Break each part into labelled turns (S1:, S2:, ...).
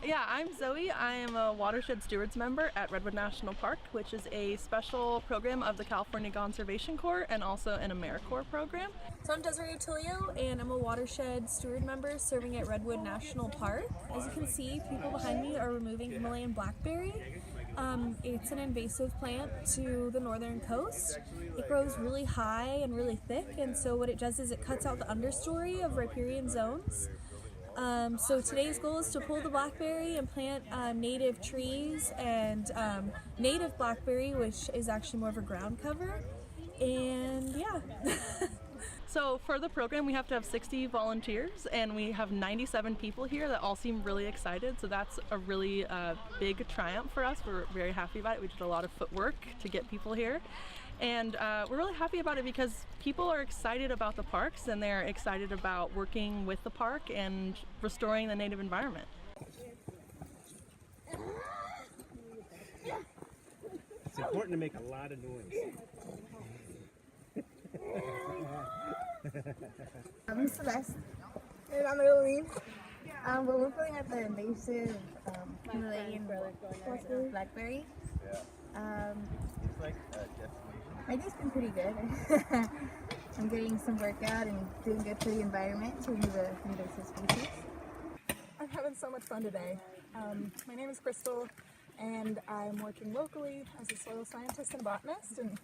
S1: Yeah, I'm Zoe. I am a Watershed Stewards member at Redwood National Park, which is a special program of the California Conservation Corps and also an AmeriCorps program.
S2: So I'm Desiree Tilio, and I'm a Watershed Steward member serving at Redwood National Park. As you can see, people behind me are removing Himalayan blackberry. It's an invasive plant to the northern coast. It grows really high and really thick, and so what it does is it cuts out the understory of riparian zones. So today's goal is to pull the blackberry and plant native trees and native blackberry, which is actually more of a ground cover. And yeah.
S1: So for the program, we have to have 60 volunteers, and we have 97 people here that all seem really excited. So that's a really big triumph for us. We're very happy about it. We did a lot of footwork to get people here. And we're really happy about it because people are excited about the parks, and they're excited about working with the park and restoring the native environment.
S3: It's important to make a lot of noise.
S4: I'm Celeste, and I'm Earlene. But we're playing at the invasive Himalayan blackberry.
S3: It's like a destination.
S4: I think it's been pretty good. I'm getting some workout and doing good for the environment to remove the invasive species.
S5: I'm having so much fun today. My name is Crystal, and I'm working locally as a soil scientist and botanist, and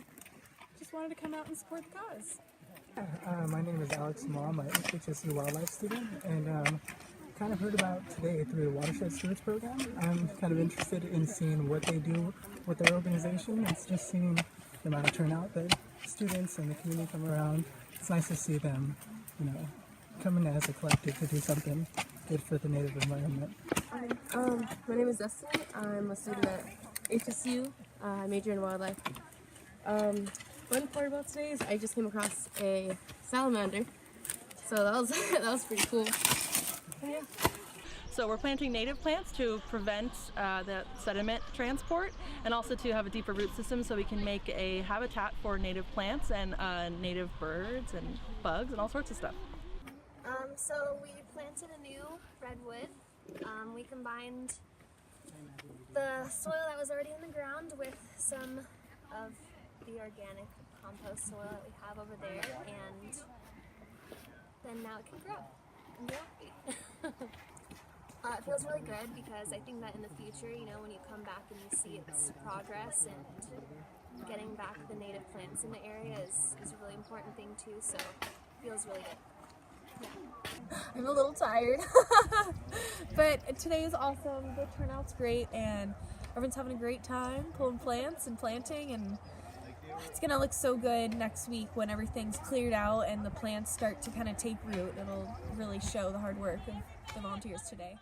S5: just wanted to come out and support the cause.
S6: My name is Alex Ma. I'm a HSU wildlife student, and kind of heard about today through the Watershed Stewards program. I'm kind of interested in seeing what they do with their organization. It's just seeing the amount of turnout that students and the community come around. It's nice to see them, coming as a collective to do something good for the native environment.
S7: My name is Destiny. I'm a student at HSU. I major in wildlife. One part about today is I just came across a salamander, so that was pretty cool. Yeah.
S1: So we're planting native plants to prevent the sediment transport, and also to have a deeper root system so we can make a habitat for native plants and native birds and bugs and all sorts of stuff.
S8: So we planted a new redwood. We combined the soil that was already in the ground with some of the organic compost soil that we have over there, and then now it can grow and be happy. It feels really good because I think that in the future, when you come back and you see its progress and getting back the native plants in the area is a really important thing too, so it feels really good. Yeah.
S2: I'm a little tired, but today is awesome. The turnout's great, and everyone's having a great time pulling plants and planting, and it's gonna look so good next week when everything's cleared out and the plants start to kind of take root. It'll really show the hard work of the volunteers today.